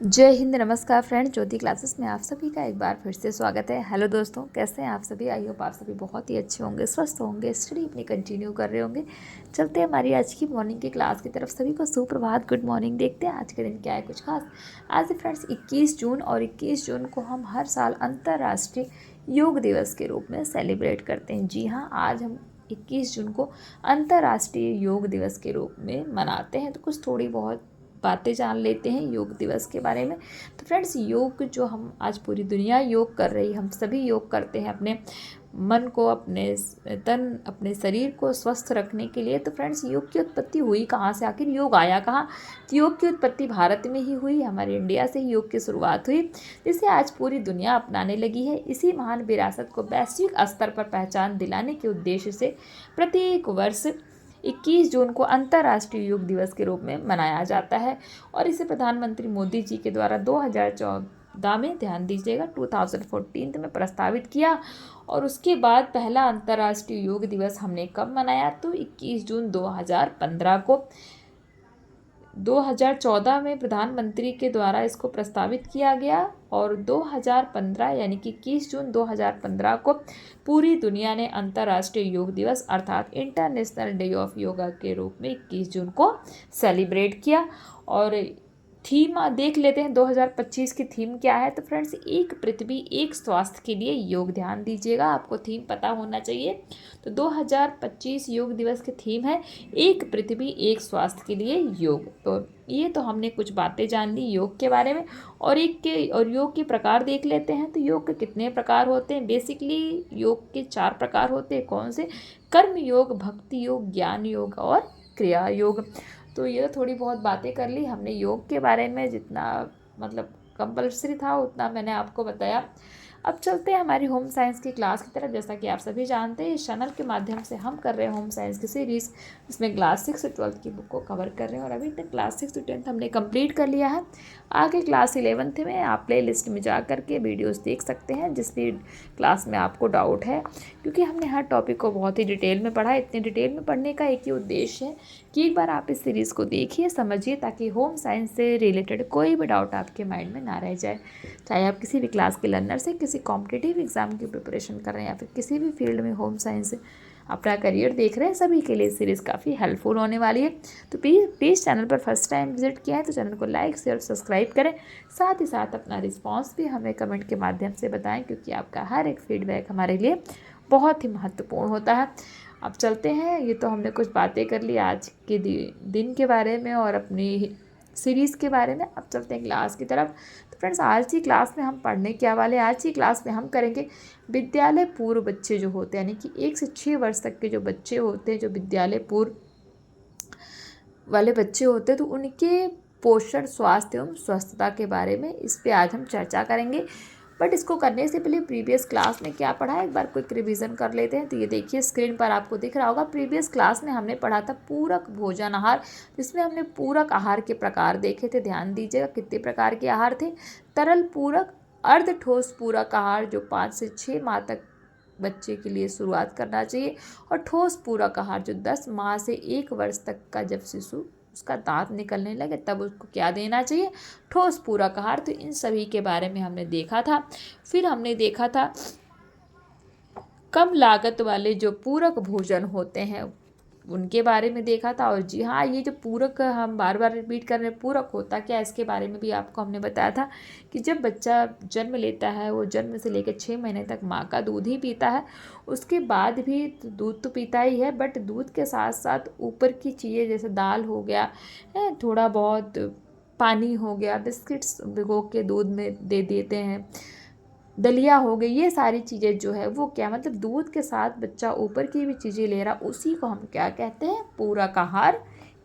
जय हिंद, नमस्कार फ्रेंड। ज्योति क्लासेस में आप सभी का एक बार फिर से स्वागत है। हेलो दोस्तों, कैसे हैं आप सभी? आई होप आप सभी बहुत ही अच्छे होंगे, स्वस्थ होंगे, स्टडी अपनी कंटिन्यू कर रहे होंगे। चलते हैं हमारी आज की मॉर्निंग की क्लास की तरफ। सभी को सुप्रभात, गुड मॉर्निंग। देखते हैं आज के दिन क्या है कुछ खास। आज फ्रेंड्स 21 जून, और 21 जून को हम हर साल अंतर्राष्ट्रीय योग दिवस के रूप में सेलिब्रेट करते हैं। जी हाँ, आज हम 21 जून को अंतर्राष्ट्रीय योग दिवस के रूप में मनाते हैं। तो कुछ थोड़ी बहुत बातें जान लेते हैं योग दिवस के बारे में। तो फ्रेंड्स, योग जो हम आज पूरी दुनिया योग कर रही है, हम सभी योग करते हैं अपने मन को, अपने तन, अपने शरीर को स्वस्थ रखने के लिए। तो फ्रेंड्स, योग की उत्पत्ति हुई कहाँ से? आखिर योग आया कहाँ? तो योग की उत्पत्ति भारत में ही हुई, हमारे इंडिया से ही योग की शुरुआत हुई, जिसे आज पूरी दुनिया अपनाने लगी है। इसी महान विरासत को वैश्विक स्तर पर पहचान दिलाने के उद्देश्य से प्रत्येक वर्ष 21 जून को अंतर्राष्ट्रीय योग दिवस के रूप में मनाया जाता है। और इसे प्रधानमंत्री मोदी जी के द्वारा 2014 में, ध्यान दीजिएगा, 2014 में प्रस्तावित किया। और उसके बाद पहला अंतर्राष्ट्रीय योग दिवस हमने कब मनाया? तो 21 जून 2015 को। 2014 में प्रधानमंत्री के द्वारा इसको प्रस्तावित किया गया, और 2015 यानी कि 21 जून 2015 को पूरी दुनिया ने अंतर्राष्ट्रीय योग दिवस अर्थात इंटरनेशनल डे ऑफ योगा के रूप में 21 जून को सेलिब्रेट किया। और थीम देख लेते हैं 2025 की थीम क्या है। तो फ्रेंड्स, एक पृथ्वी एक स्वास्थ्य के लिए योग। ध्यान दीजिएगा, आपको थीम पता होना चाहिए। तो 2025 योग दिवस की थीम है एक पृथ्वी एक स्वास्थ्य के लिए योग। तो ये तो हमने कुछ बातें जान ली योग के बारे में। और योग के प्रकार देख लेते हैं। तो योग के कितने प्रकार होते हैं? बेसिकली योग के 4 प्रकार होते हैं। कौन से? कर्म योग, भक्ति योग, ज्ञान योग और क्रिया योग। तो ये थोड़ी बहुत बातें कर ली हमने योग के बारे में। जितना मतलब कंपल्सरी था उतना मैंने आपको बताया। अब चलते हैं हमारी होम साइंस की क्लास की तरफ। जैसा कि आप सभी जानते हैं, इस चैनल के माध्यम से हम कर रहे हैं होम साइंस की सीरीज़, इसमें क्लास 6 से 12 की बुक को कवर कर रहे हैं। और अभी तक क्लास 6 से 10 हमने कंप्लीट कर लिया है। आगे क्लास 11th में आप प्ले लिस्ट में जा कर के वीडियोज़ देख सकते हैं जिस भी क्लास में आपको डाउट है, क्योंकि हमने हर टॉपिक को बहुत ही डिटेल में पढ़ा है। इतने डिटेल में पढ़ने का एक ही उद्देश्य है कि एक बार आप इस सीरीज़ को देखिए, समझिए, ताकि होम साइंस से रिलेटेड कोई भी डाउट आपके माइंड में ना रह जाए। चाहे आप किसी भी क्लास के लर्नर से, किसी कॉम्पिटिटिव एग्जाम की प्रिपरेशन कर रहे हैं, या फिर किसी भी फील्ड में होम साइंस से अपना करियर देख रहे हैं, सभी के लिए सीरीज़ काफ़ी हेल्पफुल होने वाली है। तो प्लीज़ चैनल पर फर्स्ट टाइम विजिट किया है तो चैनल को लाइक, शेयर, सब्सक्राइब करें। साथ ही साथ अपना रिस्पॉन्स भी हमें कमेंट के माध्यम से बताएं, क्योंकि आपका हर एक फीडबैक हमारे लिए बहुत ही महत्वपूर्ण होता है। अब चलते हैं, ये तो हमने कुछ बातें कर ली आज के दिन के बारे में और अपनी सीरीज़ के बारे में। अब चलते हैं क्लास की तरफ। तो फ्रेंड्स, आज की क्लास में हम पढ़ने क्या वाले हैं? आज की क्लास में हम करेंगे विद्यालय पूर्व बच्चे जो होते हैं, यानी कि 1 से 6 वर्ष तक के जो बच्चे होते हैं, जो विद्यालय पूर्व वाले बच्चे होते हैं, तो उनके पोषण, स्वास्थ्य एवं स्वस्थता के बारे में इस पे आज हम चर्चा करेंगे। बट इसको करने से पहले प्रीवियस क्लास में क्या पढ़ा है एक बार क्विक रिवीजन कर लेते हैं। तो ये देखिए स्क्रीन पर आपको दिख रहा होगा, प्रीवियस क्लास में हमने पढ़ा था पूरक भोजन आहार, जिसमें हमने पूरक आहार के प्रकार देखे थे। ध्यान दीजिएगा कितने प्रकार के आहार थे। तरल पूरक, अर्ध ठोस पूरक आहार जो 5 से 6 माह तक बच्चे के लिए शुरुआत करना चाहिए, और ठोस पूरक आहार जो 10 माह से 1 वर्ष तक का जब शिशु उसका दांत निकलने लगे तब उसको क्या देना चाहिए? ठोस पूरक आहार। तो इन सभी के बारे में हमने देखा था। फिर हमने देखा था कम लागत वाले जो पूरक भोजन होते हैं उनके बारे में देखा था। और जी हाँ, ये जो पूरक, हम बार बार रिपीट कर रहे हैं, पूरक होता क्या है इसके बारे में भी आपको हमने बताया था कि जब बच्चा जन्म लेता है, वो जन्म से लेकर 6 महीने तक माँ का दूध ही पीता है। उसके बाद भी दूध तो पीता ही है, बट दूध के साथ साथ ऊपर की चीज़ें जैसे दाल हो गया, थोड़ा बहुत पानी हो गया, बिस्किट्स भिगो के दूध में दे देते हैं, दलिया हो गई, ये सारी चीज़ें जो है वो क्या, मतलब दूध के साथ बच्चा ऊपर की भी चीज़ें ले रहा, उसी को हम क्या कहते हैं? पूरक आहार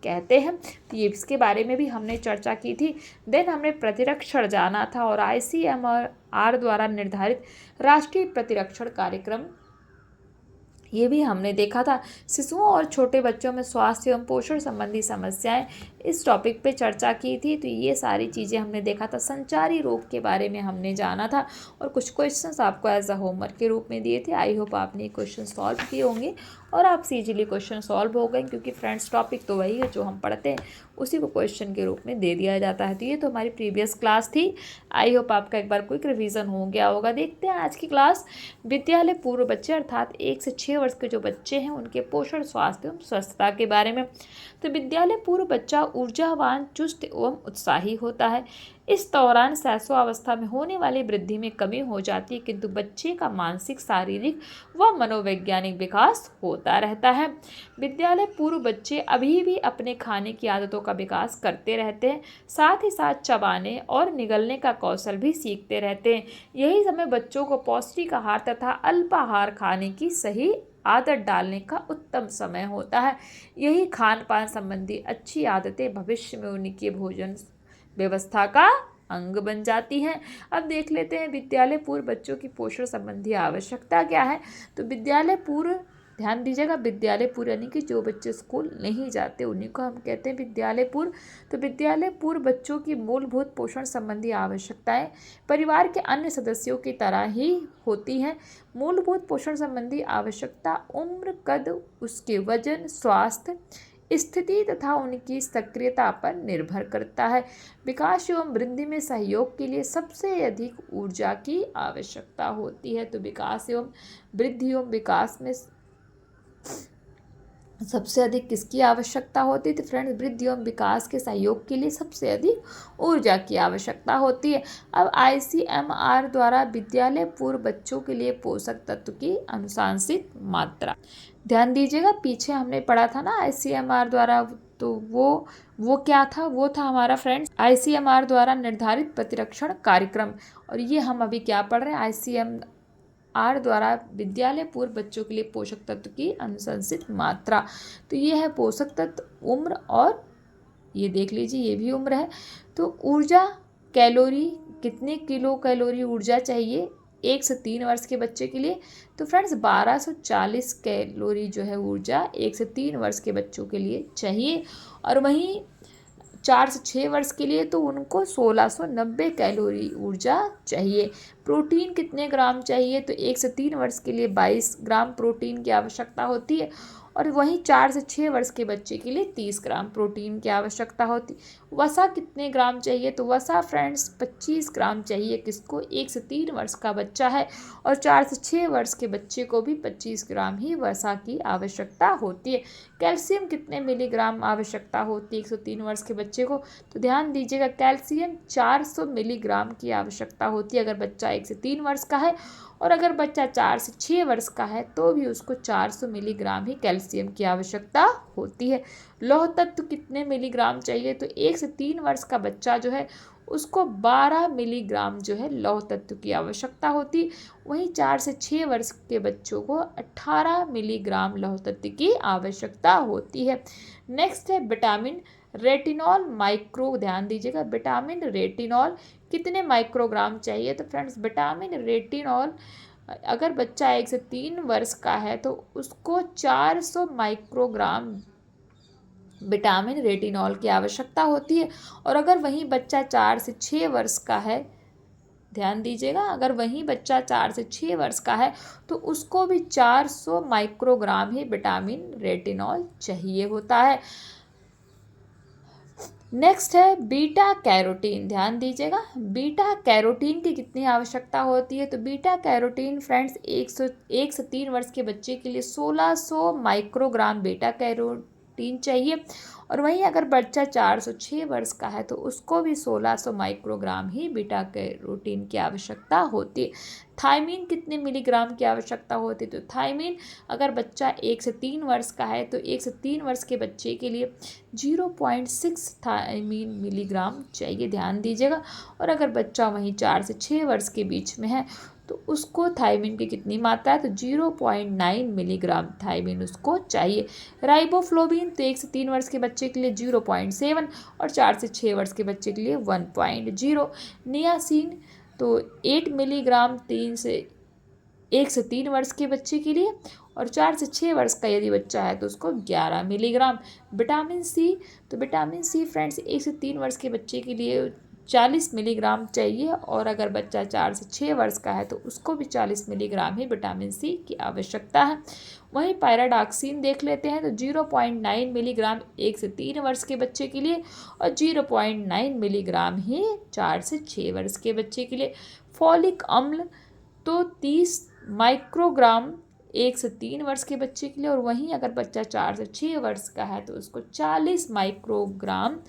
कहते हैं। तो ये इसके बारे में भी हमने चर्चा की थी। देन हमने प्रतिरक्षण जाना था, और ICMR द्वारा निर्धारित राष्ट्रीय प्रतिरक्षण कार्यक्रम ये भी हमने देखा था। शिशुओं और छोटे बच्चों में स्वास्थ्य एवं पोषण संबंधी समस्याएं इस टॉपिक पे चर्चा की थी। तो ये सारी चीज़ें हमने देखा था, संचारी रोग के बारे में हमने जाना था और कुछ क्वेश्चंस आपको एज अ होमवर्क के रूप में दिए थे। आई होप आपने क्वेश्चन सॉल्व किए होंगे और आपसे इजीली क्वेश्चन सॉल्व हो गए, क्योंकि फ्रेंड्स टॉपिक तो वही है जो हम पढ़ते हैं, उसी को क्वेश्चन के रूप में दे दिया जाता है। तो ये तो हमारी प्रीवियस क्लास थी। आई होप आपका एक बार क्विक रिवीजन हो गया होगा। देखते हैं आज की क्लास। विद्यालय पूर्व बच्चे अर्थात 1 से 6 वर्ष के जो बच्चे हैं उनके पोषण, स्वास्थ्य एवं स्वस्थता के बारे में। तो विद्यालय पूर्व बच्चा ऊर्जावान, चुस्त एवं उत्साही होता है। इस दौरान शैशवावस्था में होने वाली वृद्धि में कमी हो जाती है, किंतु बच्चे का मानसिक, शारीरिक व मनोवैज्ञानिक विकास होता रहता है। विद्यालय पूर्व बच्चे अभी भी अपने खाने की आदतों का विकास करते रहते हैं, साथ ही साथ चबाने और निगलने का कौशल भी सीखते रहते हैं। यही समय बच्चों को पौष्टिक आहार तथा अल्पाहार खाने की सही आदत डालने का उत्तम समय होता है। यही खान पान संबंधी अच्छी आदतें भविष्य में उनकी भोजन व्यवस्था का अंग बन जाती हैं। अब देख लेते हैं विद्यालय पूर्व बच्चों की पोषण संबंधी आवश्यकता क्या है। तो विद्यालय पूर्व, ध्यान दीजिएगा, विद्यालय पूर्व यानी कि जो बच्चे स्कूल नहीं जाते उन्हीं को हम कहते हैं विद्यालय पूर्व। तो विद्यालय पूर्व बच्चों की मूलभूत पोषण संबंधी आवश्यकताएं परिवार के अन्य सदस्यों की तरह ही होती हैं। मूलभूत पोषण संबंधी आवश्यकता उम्र, कद, उसके वजन, स्वास्थ्य स्थिति तथा उनकी सक्रियता पर निर्भर करता है। विकास एवं वृद्धि में सहयोग के लिए सबसे अधिक ऊर्जा की आवश्यकता होती है। तो विकास एवं वृद्धि एवं विकास में सबसे अधिक किसकी आवश्यकता होती है। तो फ्रेंड्स, वृद्धि एवं विकास के सहयोग के लिए सबसे अधिक ऊर्जा की आवश्यकता होती है। अब ICMR द्वारा विद्यालय पूर्व बच्चों के लिए पोषक तत्व की अनुशंसित मात्रा, ध्यान दीजिएगा, पीछे हमने पढ़ा था ना ICMR द्वारा, तो वो क्या था, वो था हमारा फ्रेंड्स ICMR द्वारा निर्धारित प्रतिरक्षण कार्यक्रम। और ये हम अभी क्या पढ़ रहे हैं, ICMR द्वारा विद्यालय पूर्व बच्चों के लिए पोषक तत्व की अनुशंसित मात्रा। तो ये है पोषक तत्व, उम्र, और ये देख लीजिए ये भी उम्र है। तो ऊर्जा, कैलोरी, कितने किलो कैलोरी ऊर्जा चाहिए 1 से 3 वर्ष के बच्चे के लिए। तो फ्रेंड्स 1240 कैलोरी जो है ऊर्जा 1 से 3 वर्ष के बच्चों के लिए चाहिए। और वहीं 4 से 6 वर्ष के लिए तो उनको 1690 कैलोरी ऊर्जा चाहिए। प्रोटीन कितने ग्राम चाहिए, तो 1 से 3 वर्ष के लिए 22 ग्राम प्रोटीन की आवश्यकता होती है। और वहीं 4 से 6 वर्ष के बच्चे के लिए 30 ग्राम प्रोटीन की आवश्यकता होती। वसा कितने ग्राम चाहिए, तो वसा फ्रेंड्स 25 ग्राम चाहिए। किसको, 1 से 3 वर्ष का बच्चा है और 4 से 6 वर्ष के बच्चे को भी 25 ग्राम ही वसा की आवश्यकता होती है। कैल्शियम कितने मिलीग्राम आवश्यकता होती है 103 वर्ष के बच्चे को, तो ध्यान दीजिएगा कैल्शियम 400 मिलीग्राम की आवश्यकता होती है अगर बच्चा 1 से 3 वर्ष का है। और अगर बच्चा 4 से 6 वर्ष का है तो भी उसको 400 मिलीग्राम ही कैल्शियम की आवश्यकता होती है। लौह तत्व कितने मिलीग्राम चाहिए, तो 1 से 3 वर्ष का बच्चा जो है उसको 12 मिलीग्राम जो है लौह तत्व की आवश्यकता होती। वहीं 4 से 6 वर्ष के बच्चों को 18 मिलीग्राम लौह तत्व की आवश्यकता होती है। नेक्स्ट है विटामिन रेटिनॉल माइक्रो, ध्यान दीजिएगा, विटामिन रेटिनॉल कितने माइक्रोग्राम चाहिए। तो फ्रेंड्स विटामिन रेटिनॉल अगर बच्चा 1 से 3 वर्ष का है तो उसको 400 माइक्रोग्राम विटामिन रेटिनॉल की आवश्यकता होती है। और अगर वहीं बच्चा 4 से 6 वर्ष का है, ध्यान दीजिएगा, अगर वहीं बच्चा 4 से 6 वर्ष का है तो उसको भी 400 माइक्रोग्राम ही विटामिन रेटिनॉल चाहिए होता है। नेक्स्ट है बीटा कैरोटीन, ध्यान दीजिएगा, बीटा कैरोटीन की कितनी आवश्यकता होती है। तो बीटा कैरोटीन फ्रेंड्स 1 से 3 वर्ष के बच्चे के लिए 1600 माइक्रोग्राम बीटा कैरोटीन चाहिए। और वहीं अगर बच्चा 4 से 6 वर्ष का है तो उसको भी 1600 माइक्रोग्राम ही बीटा कैरोटीन की आवश्यकता होती है। थायमीन कितने मिलीग्राम की आवश्यकता होती है, तो थायमीन अगर बच्चा 1 से 3 वर्ष का है तो 1 से 3 वर्ष के बच्चे के लिए 0.6 थायमीन मिलीग्राम चाहिए, ध्यान दीजिएगा। और अगर बच्चा वहीं 4 से 6 वर्ष के बीच में है तो उसको थायमीन की कितनी मात्रा है, तो 0.9 मिलीग्राम थायमीन उसको चाहिए। राइबोफ्लोविन तो 1 से 3 वर्ष के बच्चे के लिए 0.7 और 4 से 6 वर्ष के बच्चे के लिए 1.0। नियासिन तो 8 मिलीग्राम 1 से 3 वर्ष के बच्चे के लिए और 4 से 6 वर्ष का यदि बच्चा है तो उसको 11 मिलीग्राम। विटामिन सी, तो विटामिन सी फ्रेंड्स 1 से 3 वर्ष के बच्चे के लिए 40 मिलीग्राम चाहिए, और अगर बच्चा 4 से 6 वर्ष का है तो उसको भी 40 मिलीग्राम ही विटामिन सी की आवश्यकता है। वहीं पायराडॉक्सिन देख लेते हैं तो 0.9 मिलीग्राम 1 से 3 वर्ष के बच्चे के लिए, और 0.9 मिलीग्राम ही 4 से 6 वर्ष के बच्चे के लिए। फॉलिक अम्ल तो 30 माइक्रोग्राम 1 से 3 वर्ष के बच्चे के लिए, और वहीं अगर बच्चा 4 से 6 वर्ष का है तो उसको 40 माइक्रोग्राम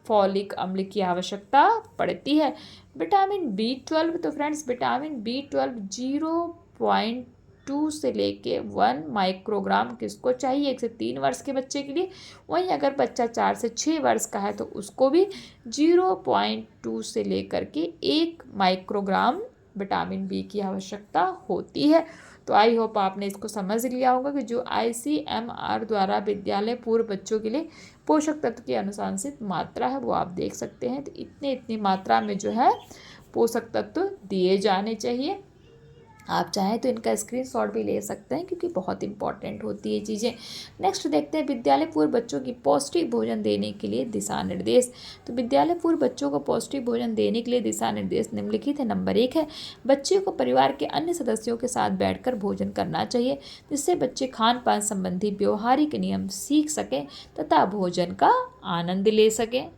फॉलिक अम्ल की आवश्यकता पड़ती है। विटामिन B12, तो फ्रेंड्स विटामिन B12 0.2 से लेके 1 माइक्रोग्राम किसको चाहिए 1 से 3 वर्ष के बच्चे के लिए। वहीं अगर बच्चा 4 से 6 वर्ष का है तो उसको भी 0.2 से लेकर के 1 माइक्रोग्राम विटामिन बी की आवश्यकता होती है। तो आई होप आपने इसको समझ लिया होगा कि जो ICMR द्वारा विद्यालय पूर्व बच्चों के लिए पोषक तत्व की अनुशंसित मात्रा है वो आप देख सकते हैं। तो इतनी मात्रा में जो है पोषक तत्व दिए जाने चाहिए। आप चाहें तो इनका स्क्रीनशॉट भी ले सकते हैं क्योंकि बहुत इंपॉर्टेंट होती है चीज़ें। नेक्स्ट देखते हैं विद्यालय पूर्व बच्चों की पौष्टिक भोजन देने के लिए दिशा निर्देश। तो विद्यालय पूर्व बच्चों को पौष्टिक भोजन देने के लिए दिशा निर्देश निम्नलिखित है। नंबर 1 है, बच्चे को परिवार के अन्य सदस्यों के साथ बैठकर भोजन करना चाहिए, जिससे बच्चे खान पान संबंधी व्यवहारिक नियम सीख सकें तथा भोजन का आनंद ले सकें।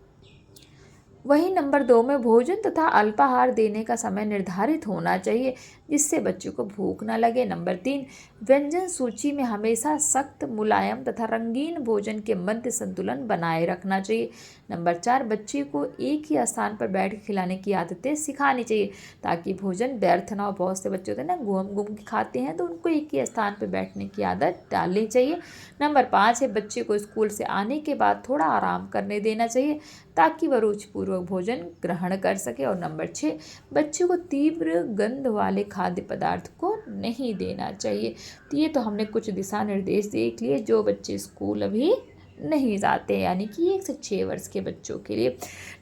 वहीं नंबर 2 में भोजन तथा अल्पाहार देने का समय निर्धारित होना चाहिए, जिससे बच्चों को भूख न लगे। नंबर 3, व्यंजन सूची में हमेशा सख्त, मुलायम तथा रंगीन भोजन के मध्य संतुलन बनाए रखना चाहिए। नंबर 4, बच्चे को एक ही स्थान पर बैठ खिलाने की आदतें सिखानी चाहिए ताकि भोजन व्यर्थ ना हो। बहुत से बच्चे होते हैं ना घूम घूम के खाते हैं, तो उनको एक ही स्थान पर बैठने की आदत डालनी चाहिए। नंबर 5 है, बच्चे को स्कूल से आने के बाद थोड़ा आराम करने देना चाहिए ताकि वह रुचिपूर्वक भोजन ग्रहण कर सके। और नंबर 6, बच्चे को तीव्र गंध वाले खाद्य पदार्थ को नहीं देना चाहिए। तो ये तो हमने कुछ दिशा निर्देश देख लिए जो बच्चे स्कूल अभी नहीं जाते, यानी कि 1 से 6 वर्ष के बच्चों के लिए।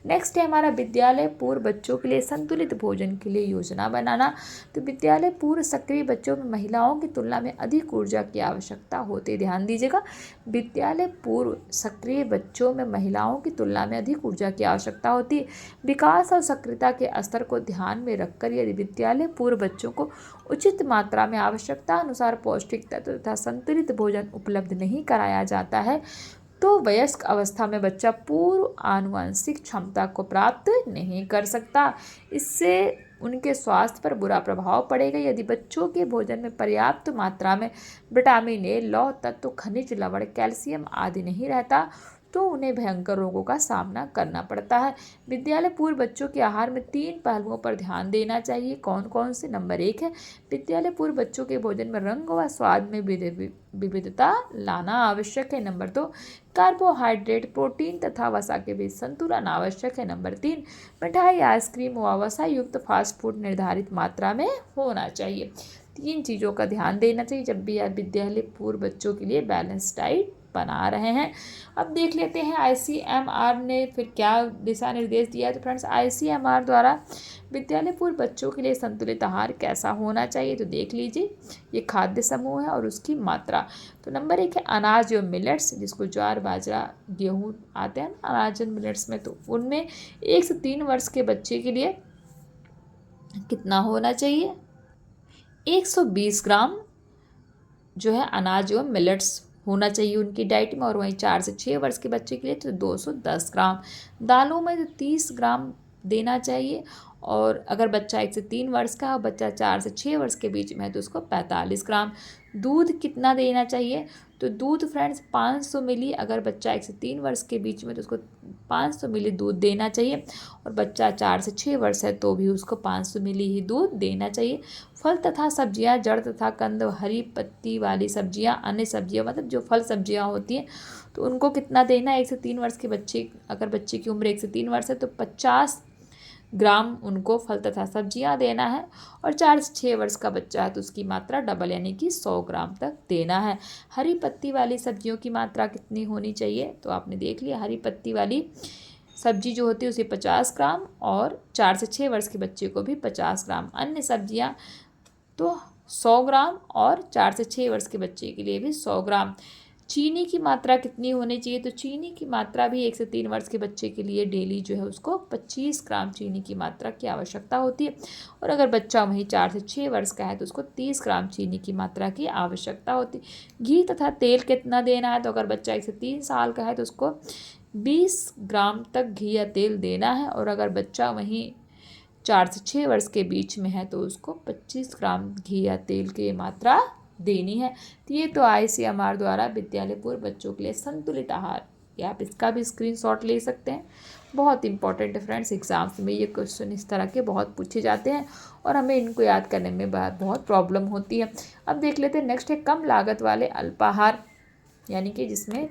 नेक्स्ट है हमारा विद्यालय पूर्व बच्चों के लिए संतुलित भोजन के लिए योजना बनाना। तो विद्यालय पूर्व सक्रिय बच्चों में महिलाओं की तुलना में अधिक ऊर्जा की आवश्यकता होती है। ध्यान दीजिएगा, विद्यालय पूर्व सक्रिय बच्चों में महिलाओं की तुलना में अधिक ऊर्जा की आवश्यकता होती है। विकास और सक्रियता के स्तर को ध्यान में रखकर यदि विद्यालय पूर्व बच्चों को उचित मात्रा में आवश्यकता अनुसार पौष्टिक तत्व तथा संतुलित भोजन उपलब्ध नहीं कराया जाता है तो वयस्क अवस्था में बच्चा पूर्व आनुवंशिक क्षमता को प्राप्त नहीं कर सकता। इससे उनके स्वास्थ्य पर बुरा प्रभाव पड़ेगा। यदि बच्चों के भोजन में पर्याप्त मात्रा में विटामिन ए, लौह तत्व, खनिज लवण, कैल्शियम आदि नहीं रहता तो उन्हें भयंकर रोगों का सामना करना पड़ता है। विद्यालय पूर्व बच्चों के आहार में 3 पहलुओं पर ध्यान देना चाहिए। कौन कौन से? नंबर 1 है, विद्यालय पूर्व बच्चों के भोजन में रंग व स्वाद में विविधता लाना आवश्यक है। नंबर 2, कार्बोहाइड्रेट, प्रोटीन तथा वसा के बीच संतुलन आवश्यक है। नंबर 3, मिठाई, आइसक्रीम व वसा युक्त फास्ट फूड निर्धारित मात्रा में होना चाहिए। 3 चीज़ों का ध्यान देना चाहिए जब भी आप विद्यालय पूर्व बच्चों के लिए बैलेंस डाइट बना रहे हैं। अब देख लेते हैं ICMR ने फिर क्या दिशा निर्देश दिया है। तो फ्रेंड्स ICMR द्वारा विद्यालय पूर्व बच्चों के लिए संतुलित आहार कैसा होना चाहिए तो देख लीजिए। ये खाद्य समूह है और उसकी मात्रा। तो नंबर 1 है अनाज एवं मिलेट्स, जिसको ज्वार, बाजरा, गेहूँ आते हैं अनाज एवं मिलेट्स में। तो उनमें 1 से 3 वर्ष के बच्चे के लिए कितना होना चाहिए? 120 ग्राम जो है अनाज एवं मिलेट्स होना चाहिए उनकी डाइट में। और वहीं 4 से 6 वर्ष के बच्चे के लिए तो 210 ग्राम। दालों में तो 30 ग्राम देना चाहिए। और अगर बच्चा 1 से 3 वर्ष का और बच्चा 4 से 6 वर्ष के बीच में है तो उसको 45 ग्राम। दूध कितना देना चाहिए? तो दूध फ्रेंड्स 500 मिली, अगर बच्चा 1 से 3 वर्ष के बीच में तो उसको 500 मिली दूध देना चाहिए। और बच्चा 4 से 6 वर्ष है तो भी उसको 500 मिली ही दूध देना चाहिए। फल तथा सब्जियां, जड़ तथा कंद, हरी पत्ती वाली सब्जियां, अन्य सब्जियां मतलब जो फल सब्जियां होती हैं तो उनको कितना देना है? 1 से 3 वर्ष के बच्चे, अगर बच्चे की उम्र 1 से 3 वर्ष है तो 50 ग्राम उनको फल तथा सब्जियां देना है। और 4 से 6 वर्ष का बच्चा है तो उसकी मात्रा डबल यानी कि 100 ग्राम तक देना है। हरी पत्ती वाली सब्जियों की मात्रा कितनी होनी चाहिए? तो आपने देख लिया, हरी पत्ती वाली सब्जी जो होती है उसे 50 ग्राम और 4 से 6 वर्ष के बच्चे को भी 50 ग्राम। अन्य सब्जियां तो 100 ग्राम, और 4 से 6 वर्ष के बच्चे के लिए भी 100 ग्राम। चीनी की मात्रा कितनी होनी चाहिए, तो चीनी की मात्रा भी 1 से 3 वर्ष के बच्चे के लिए डेली जो है उसको 25 ग्राम चीनी की मात्रा की आवश्यकता होती है, और अगर बच्चा वहीं 4 से 6 वर्ष का है तो उसको 30 ग्राम चीनी की मात्रा की आवश्यकता होती है। घी तथा तेल कितना देना है, तो अगर बच्चा 1 से 3 साल का है तो उसको 20 ग्राम तक घी या तेल देना है, और अगर बच्चा वहीं 4 से 6 वर्ष के बीच में है तो उसको 25 ग्राम घी या तेल की मात्रा देनी है। तो ये तो ICMR द्वारा विद्यालय पूर्व बच्चों के लिए संतुलित आहार, या आप इसका भी स्क्रीनशॉट ले सकते हैं। बहुत इंपॉर्टेंट है फ्रेंड्स, एग्जाम्स में ये क्वेश्चन इस तरह के बहुत पूछे जाते हैं और हमें इनको याद करने में बहुत प्रॉब्लम होती है। अब देख लेते हैं, नेक्स्ट है कम लागत वाले अल्पाहार, यानी कि जिसमें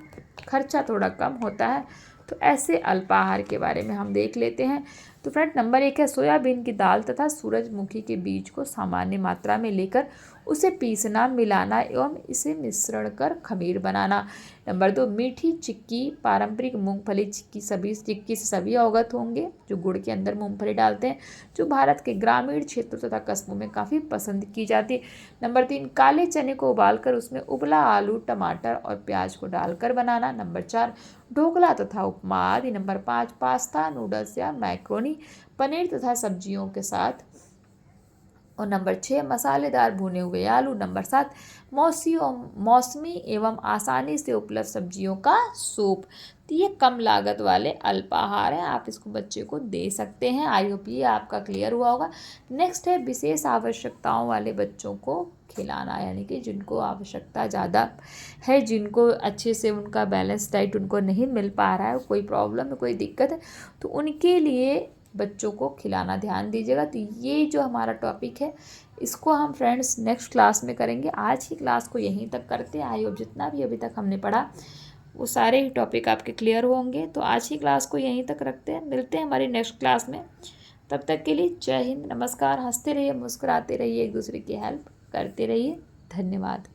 खर्चा थोड़ा कम होता है। तो ऐसे अल्पाहार के बारे में हम देख लेते हैं। तो फ्रेंड, नंबर 1 है सोयाबीन की दाल तथा सूरजमुखी के बीज को सामान्य मात्रा में लेकर उसे पीसना, मिलाना एवं इसे मिश्रण कर खमीर बनाना। नंबर 2, मीठी चिक्की, पारंपरिक मूंगफली चिक्की से सभी अवगत होंगे, जो गुड़ के अंदर मूंगफली डालते हैं, जो भारत के ग्रामीण क्षेत्रों तथा कस्बों में काफ़ी पसंद की जाती है। नंबर 3, काले चने को उबालकर उसमें उबला आलू, टमाटर और प्याज को डालकर बनाना। नंबर 4, ढोकला तथा उपमा आदि। नंबर 5, पास्ता, नूडल्स या मैक्रोनी पनीर तथा सब्जियों के साथ। और नंबर 6, मसालेदार भुने हुए आलू। नंबर 7, मौसमी एवं आसानी से उपलब्ध सब्जियों का सूप। तो ये कम लागत वाले अल्पाहार हैं, आप इसको बच्चे को दे सकते हैं। आई होप ये आपका क्लियर हुआ होगा। नेक्स्ट है विशेष आवश्यकताओं वाले बच्चों को खिलाना, यानी कि जिनको आवश्यकता ज़्यादा है, जिनको अच्छे से उनका बैलेंस डाइट उनको नहीं मिल पा रहा है, कोई प्रॉब्लम है, कोई दिक्कत है, तो उनके लिए बच्चों को खिलाना ध्यान दीजिएगा। तो ये जो हमारा टॉपिक है इसको हम फ्रेंड्स नेक्स्ट क्लास में करेंगे। आज की क्लास को यहीं तक करते हैं। आई होप जितना भी अभी तक हमने पढ़ा वो सारे ही टॉपिक आपके क्लियर होंगे। तो आज की क्लास को यहीं तक रखते हैं, मिलते हैं हमारी नेक्स्ट क्लास में। तब तक के लिए जय हिंद, नमस्कार। हंसते रहिए, मुस्कुराते रहिए, एक दूसरे की हेल्प करते रहिए। धन्यवाद।